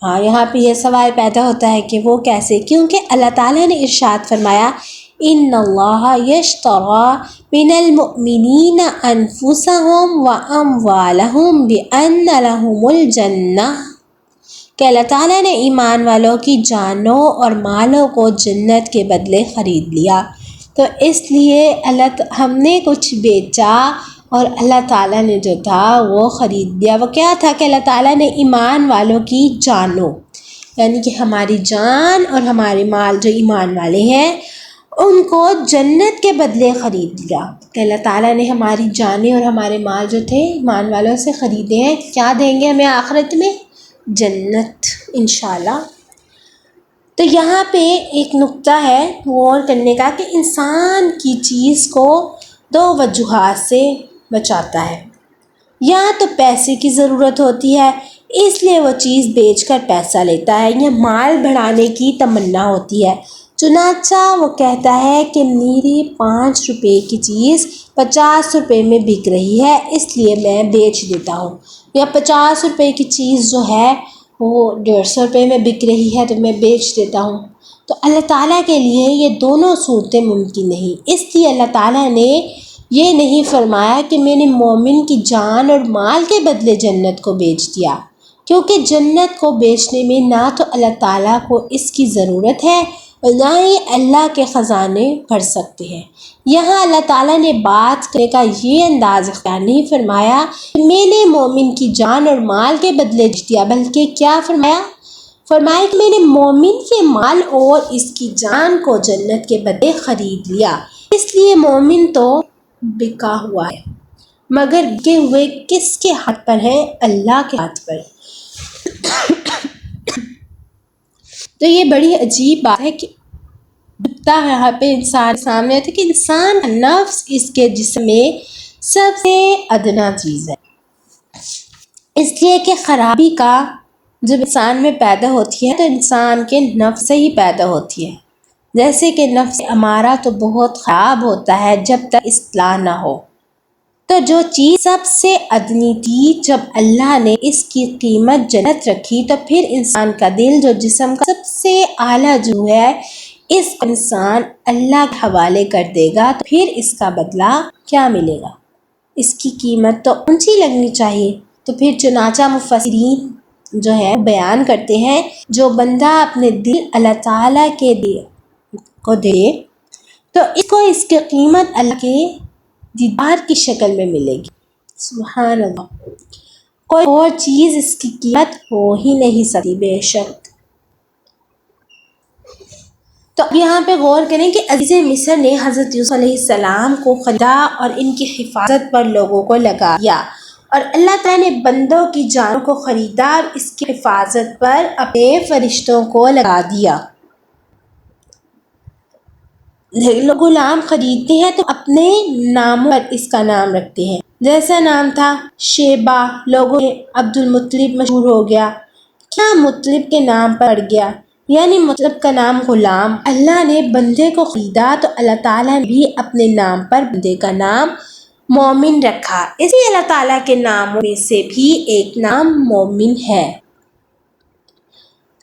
یہاں پہ یہ سوال پیدا ہوتا ہے کہ وہ کیسے، کیونکہ اللہ تعالیٰ نے ارشاد فرمایا ان اللہ یشتری من المؤمنین انفسهم واموالهم بان لهم الجنہ، کہ اللہ تعالیٰ نے ایمان والوں کی جانوں اور مالوں کو جنت کے بدلے خرید لیا۔ تو اس لیے ہم نے کچھ بیچا اور اللہ تعالیٰ نے جو تھا وہ خرید لیا۔ وہ کیا تھا کہ اللہ تعالیٰ نے ایمان والوں کی جانوں، یعنی کہ ہماری جان اور ہمارے مال جو ایمان والے ہیں ان کو جنت کے بدلے خرید لیا۔ کہ اللہ تعالیٰ نے ہماری جانیں اور ہمارے مال جو تھے ایمان والوں سے خریدے ہیں، کیا دیں گے ہمیں آخرت میں؟ جنت انشاءاللہ۔ تو یہاں پہ ایک نقطہ ہے غور کرنے کا کہ انسان کی چیز کو دو وجوہات سے بچاتا ہے۔ یا تو پیسے کی ضرورت ہوتی ہے اس لیے وہ چیز بیچ کر پیسہ لیتا ہے، یا مال بڑھانے کی تمنا ہوتی ہے، چنانچہ وہ کہتا ہے کہ میری 5 روپے کی چیز 50 روپے میں بک رہی ہے اس لیے میں بیچ دیتا ہوں، یا 50 روپے کی چیز جو ہے وہ 150 روپے میں بک رہی ہے تو میں بیچ دیتا ہوں۔ تو اللہ تعالیٰ کے لیے یہ دونوں صورتیں ممکن نہیں، اس لیے اللہ تعالیٰ نے یہ نہیں فرمایا کہ میں نے مومن کی جان اور مال کے بدلے جنت کو بیچ دیا، کیونکہ جنت کو بیچنے میں نہ تو اللہ تعالیٰ کو اس کی ضرورت ہے اور نہ ہی اللہ کے خزانے بھر سکتے ہیں۔ یہاں اللہ تعالیٰ نے بات کرنے کا یہ انداز اختیار نہیں فرمایا کہ میں نے مومن کی جان اور مال کے بدلے بیچ دیا، بلکہ کیا فرمایا کہ میں نے مومن کے مال اور اس کی جان کو جنت کے بدلے خرید لیا۔ اس لیے مومن تو بکا ہوا ہے، مگر بکے ہوئے کس کے ہاتھ پر ہے؟ اللہ کے ہاتھ پر۔ تو یہ بڑی عجیب بات ہے کہ یہاں پہ انسان سامنے آتا ہے کہ انسان کا نفس اس کے جسم میں سب سے ادنا چیز ہے، اس لیے کہ خرابی کا جب انسان میں پیدا ہوتی ہے تو انسان کے نفس سے ہی پیدا ہوتی ہے۔ جیسے کہ نفس امارہ تو بہت خراب ہوتا ہے جب تک اصلاح نہ ہو، تو جو چیز سب سے ادنی تھی، جب اللہ نے اس کی قیمت جنت رکھی، تو پھر انسان کا دل جو جسم کا سب سے اعلیٰ جو ہے، اس انسان اللہ کے حوالے کر دے گا، تو پھر اس کا بدلہ کیا ملے گا؟ اس کی قیمت تو اونچی لگنی چاہیے۔ تو پھر چنانچہ مفسرین جو ہے بیان کرتے ہیں، جو بندہ اپنے دل اللہ تعالیٰ کے کو دے تو اس کو اس کی قیمت اللہ کے دیدار کی شکل میں ملے گی۔ سبحان اللہ، کوئی اور چیز اس کی قیمت ہو ہی نہیں سکتی بے شک۔ تو اب یہاں پہ غور کریں کہ عزیز مصر نے حضرت یوسف علیہ السلام کو خریدا اور ان کی حفاظت پر لوگوں کو لگا دیا، اور اللہ تعالیٰ نے بندوں کی جانوں کو خریدا اور اس کی حفاظت پر اپنے فرشتوں کو لگا دیا۔ لوگ غلام خریدتے ہیں تو اپنے ناموں پر اس کا نام رکھتے ہیں، جیسا نام تھا شیبہ، لوگوں نے عبد المطلب مشہور ہو گیا، کیا مطلب کے نام پر گیا، یعنی مطلب کا نام غلام۔ اللہ نے بندے کو خریدا تو اللہ تعالیٰ نے بھی اپنے نام پر بندے کا نام مومن رکھا، اسی اللہ تعالیٰ کے ناموں میں سے بھی ایک نام مومن ہے۔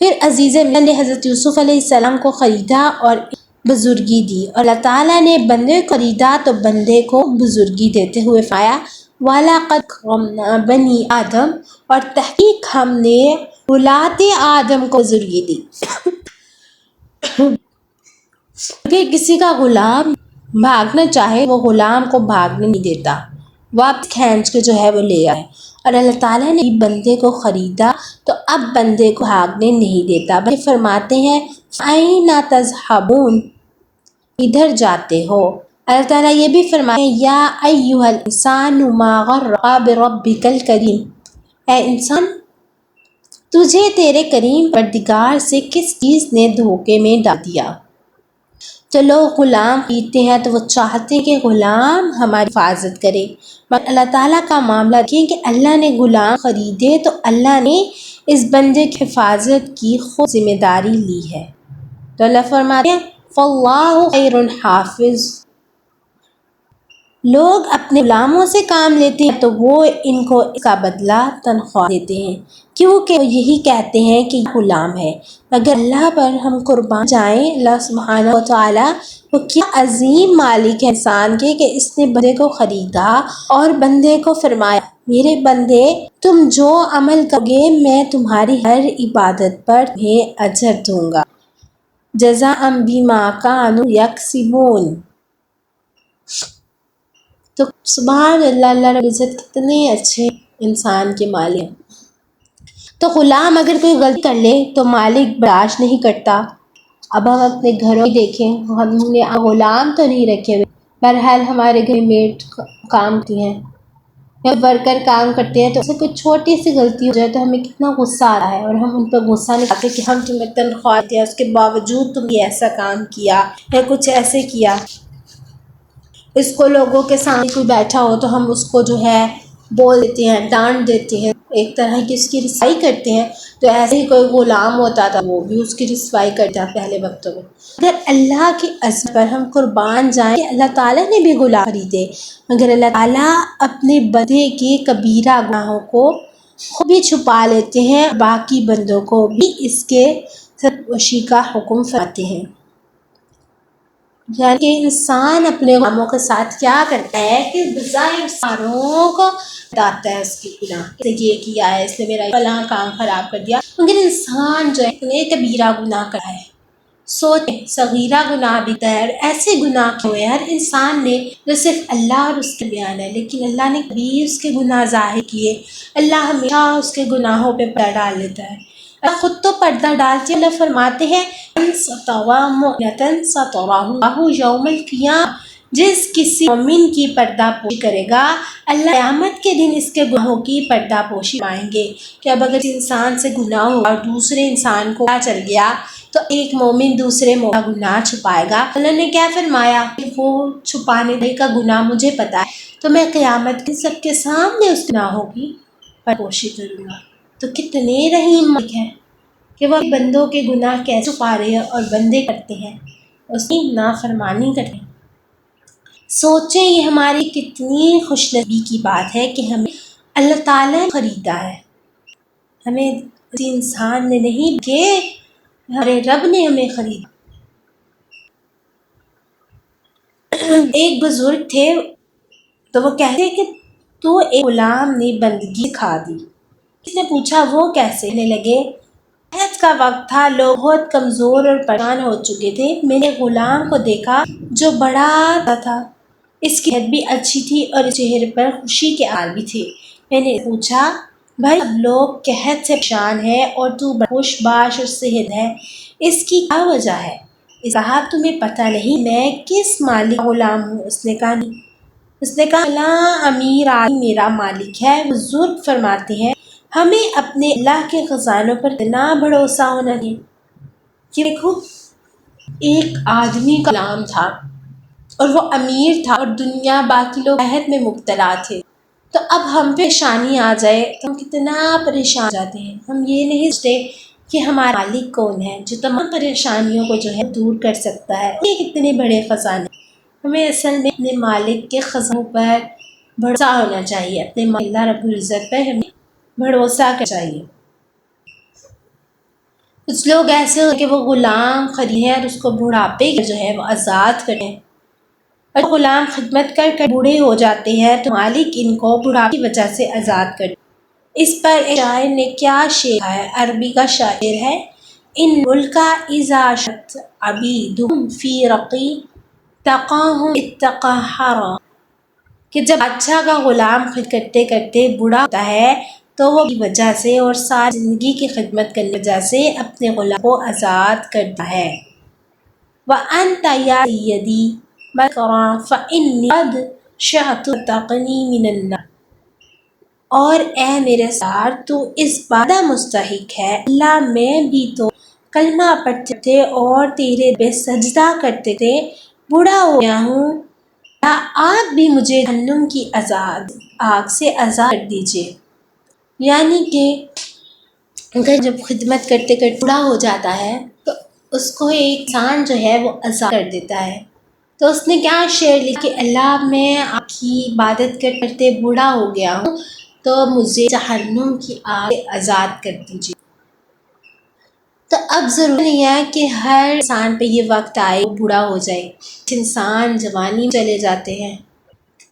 پھر عزیز مصر نے حضرت یوسف علیہ السلام کو خریدا اور بزرگی دی، اور اللہ تعالیٰ نے بندے کو خریدا تو بندے کو بزرگی دیتے ہوئے فرمایا وَلَقَدْ كَرَّمْنَا بَنِي آدم، اور تحقیق ہم نے اولاد آدم کو بزرگی دی۔ کہ کسی کا غلام بھاگنا چاہے، وہ غلام کو بھاگنے نہیں دیتا، واپس کھینچ کے جو ہے وہ لے آئے، اور اللہ تعالیٰ نے بندے کو خریدا تو اب بندے کو بھاگنے نہیں دیتا، بلکہ فرماتے ہیں أَيْنَ تَذْهَبُونَ، ادھر جاتے ہو۔ اللہ تعالیٰ یہ بھی فرماتے ہیں یا ایھا الانسان ما غرک بربک الکریم، اے انسان تجھے تیرے کریم پروردگار سے کس چیز نے دھوکے میں ڈال دیا۔ تو لوگ غلام خریدتے ہیں تو وہ چاہتے ہیں کہ غلام ہماری حفاظت کرے، مگر اللہ تعالیٰ کا معاملہ دیکھیں کہ اللہ نے غلام خریدے تو اللہ نے اس بندے کی حفاظت کی خود ذمہ داری لی ہے۔ تو اللہ فرماتے ہیں فَاللَّهُ خَيْرٌ حافظ، لوگ اپنے غلاموں سے کام لیتے ہیں تو وہ ان کو اس کا بدلہ تنخواہ دیتے ہیں، کیونکہ وہ یہی کہتے ہیں کہ یہ غلام ہے۔ اگر اللہ پر ہم قربان جائیں، اللہ سبحانہ وتعالیٰ وہ کیا عظیم مالک ہے انسان کے کہ اس نے بندے کو خریدا اور بندے کو فرمایا میرے بندے تم جو عمل کرو میں تمہاری ہر عبادت پر تمہیں اجر دوں گا، جزاء بما کانوا یکسبون۔ تو سبحان اللہ، اللہ رب العزت کتنے اچھے انسان کے مالک ہیں۔ تو غلام اگر کوئی غلطی کر لے تو مالک برداشت نہیں کرتا۔ اب ہم اپنے گھروں میں دیکھیں، ہم نے غلام تو نہیں رکھے ہوئے، بہرحال ہمارے گھر میڈ کام کرتی ہیں یا ورکر کام کرتے ہیں، تو اسے کوئی چھوٹی سی غلطی ہو جائے تو ہمیں کتنا غصہ آ رہا ہے، اور ہم ان پہ غصہ نہیں کرتے کہ ہم تمہیں تنخواہ دیا اس کے باوجود تم نے ایسا کام کیا یا کچھ ایسے کیا۔ اس کو لوگوں کے سامنے کوئی بیٹھا ہو تو ہم اس کو جو ہے بول دیتے ہیں، ڈانٹ دیتے ہیں، ایک طرح کی اس کی رسوائی کرتے ہیں۔ تو ایسے ہی کوئی غلام ہوتا تھا وہ بھی اس کی رسوائی کرتا پہلے وقتوں میں۔ اگر اللہ کی عزت پر ہم قربان جائیں کہ اللہ تعالیٰ نے بھی غلام خریدے، مگر اللہ تعالیٰ اپنے بندے کے کبیرہ گناہوں کو خود بھی چھپا لیتے ہیں، باقی بندوں کو بھی اس کے سرکشی کا حکم فرماتے ہیں۔ یعنی کہ انسان اپنے غلاموں کے ساتھ کیا کرتا ہے کہ بظاہر ساروں کو بتاتا ہے اس کی گناہ، اس نے یہ کیا ہے، اس نے میرا فلاں کام خراب کر دیا، مگر انسان جو ہے اتنے کبیرہ گناہ کرتا ہے۔ سوچیں صغیرہ گناہ بھی ہے، ایسے گناہ کیوں ہیں ہر انسان نے جو صرف اللہ اور اس کے بیان ہے، لیکن اللہ نے کبھی اس کے گناہ ظاہر کیے؟ اللہ ہمیشہ اس کے گناہوں پہ پردہ ڈال لیتا ہے، اللہ خود تو پردہ ڈالتے ہیں۔ اللہ فرماتے ہیں یوم القیامہ، جس کسی مومن کی پردہ پوشی کرے گا اللہ قیامت کے دن اس کے گناہوں کی پردہ پوشی پائیں گے۔ کہ اب اگر انسان سے گناہ ہوا اور دوسرے انسان کو پتہ چل گیا تو ایک مومن دوسرے مومن کا گناہ چھپائے گا۔ اللہ نے کیا فرمایا کہ وہ چھپانے کا گناہ مجھے پتا ہے تو میں قیامت کے سب کے سامنے اس گناہوں کی پردہ پوشی کروں گا۔ تو کتنے رحیم مالک ہیں کہ وہ بندوں کے گناہ کیسے چھپا رہے ہیں، اور بندے کرتے ہیں اس کی نافرمانی کرتے ہیں۔ سوچیں یہ ہماری کتنی خوش نصیبی کی بات ہے کہ ہمیں اللہ تعالیٰ نے خریدا ہے، ہمیں کسی انسان نے نہیں کہ ہمارے رب نے ہمیں خریدا۔ ایک بزرگ تھے تو وہ کہتے کہ تو ایک غلام نے بندگی کھا دی۔ اس نے پوچھا وہ کیسے؟ کہنے لگے قحط کا وقت تھا، لوگ بہت کمزور اور پریشان ہو چکے تھے، میں نے غلام کو دیکھا جو بڑا تھا، اس کی صحت بھی اچھی تھی اور اس چہرے پر خوشی کے آثار بھی تھے۔ میں نے پوچھا بھائی سب لوگ قحط سے پریشان ہیں اور تو بڑا خوش باش اور صحت ہے، اس کی کیا وجہ ہے؟ اس کہا تمہیں پتہ نہیں میں کس مالک کا غلام ہوں؟ اس نے کہا نہیں۔ اس نے کہا فلاں امیر آدمی میرا مالک ہے۔ بزرگ فرماتے ہیں ہمیں اپنے اللہ کے خزانوں پر اتنا بھروسہ ہونا چاہیے کہ دیکھو ایک آدمی کا غلام تھا اور وہ امیر تھا اور دنیا باقی لوگ قحط میں مبتلا تھے، تو اب ہم پہ پریشانی آ جائے تو ہم کتنا پریشان جاتے ہیں۔ ہم یہ نہیں سوچتے کہ ہمارا مالک کون ہے جو تمام پریشانیوں کو جو ہے دور کر سکتا ہے، یہ کتنے بڑے خزانے۔ ہمیں اصل میں اپنے مالک کے خزانوں پر بھروسہ ہونا چاہیے، اپنے اللہ رب العزت پر ہمیں بھروسہ کرنا چاہیے۔ کچھ لوگ ایسے ہوتے کہ وہ غلام خریدیں اور اس کو بڑھاپے کے جو ہے وہ آزاد کریں، اور غلام خدمت کر کر بوڑھے ہو جاتے ہیں تو مالک ان کو بڑھاپے کی وجہ سے آزاد کر۔ اس پر ایک شاعر نے کیا شعر کہا ہے، عربی کا شاعر ہے ان ملک اذا شت عبیدہم فی رقی تقاہم اتقہرا، کہ جب بادشاہ کا غلام خدمت کرتے کرتے بوڑھا ہوتا ہے تو وہ کی وجہ سے اور ساری زندگی کی خدمت کرنے کی وجہ سے اپنے غلام کو آزاد کرتا ہے۔ وَأَنْتَ يَا سَيِّدِي بَكْرًا فَإِنِّي قَدْ شَعْتُ تَقْنِي مِنَ النَّارِ، اور اے میرے سردار تو اس بات کا مستحق ہے، اللہ میں بھی تو کلمہ پڑھتے تھے اور تیرے بے سجدہ کرتے تھے، بوڑھا ہو گیا ہوں، آپ بھی مجھے جہنم کی آگ سے آزاد کر دیجئے۔ یعنی کہ اگر جب خدمت کرتے کرتے بوڑھا ہو جاتا ہے تو اس کو ایک انسان جو ہے وہ آزاد کر دیتا ہے۔ تو اس نے کیا شعر لکھا کہ اللہ میں آپ کی عبادت کرتے بوڑھا ہو گیا ہوں تو مجھے جہنم کی آگ سے آزاد کر دیجیے۔ تو اب ضروری نہیں ہے کہ ہر انسان پہ یہ وقت آئے وہ بوڑھا ہو جائے، انسان جوانی میں چلے جاتے ہیں،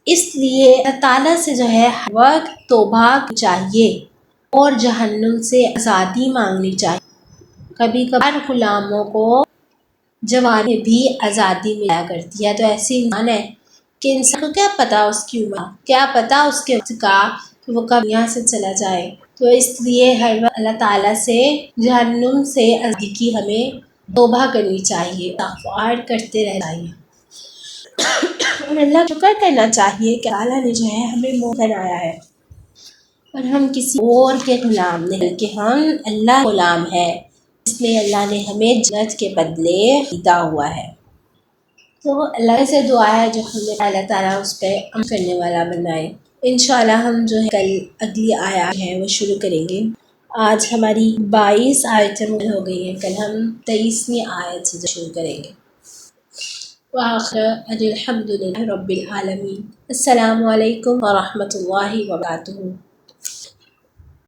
اس لیے اللہ تعالیٰ سے جو ہے ہر وقت توبہ چاہیے اور جہنم سے آزادی مانگنی چاہیے۔ کبھی کبھار غلاموں کو جوانی میں بھی آزادی ملا کرتی ہے، تو ایسی انسان ہے کہ انسان کو کیا پتا اس کی عمر، کیا پتا اس کے وقت کا کہ وہ کب یہاں سے چلا جائے۔ تو اس لیے ہر وقت اللہ تعالیٰ سے جہنم سے آزادی کی ہمیں توبہ کرنی چاہیے، استغفار کرتے رہنا چاہیے اور اللہ کا شکر کرنا چاہیے کہ اللہ نے جو ہے ہمیں مومن بنایا ہے اور ہم کسی اور کے غلام نہیں بلکہ ہم اللہ کے غلام ہیں، اس لیے اللہ نے ہمیں جنت کے بدلے خریدا ہوا ہے۔ تو اللہ سے دعا ہے جو ہمیں اللہ تعالیٰ اس پہ عمل کرنے والا بنائے۔ انشاءاللہ ہم جو ہے کل اگلی آیات ہے وہ شروع کریں گے۔ آج ہماری 22 آیتیں ہو گئی ہیں، کل ہم 23ویں آیت سے شروع کریں گے۔ وآخر الحمد للہ رب العالمین۔ السلام علیکم ورحمۃ اللہ وبرکاتہ۔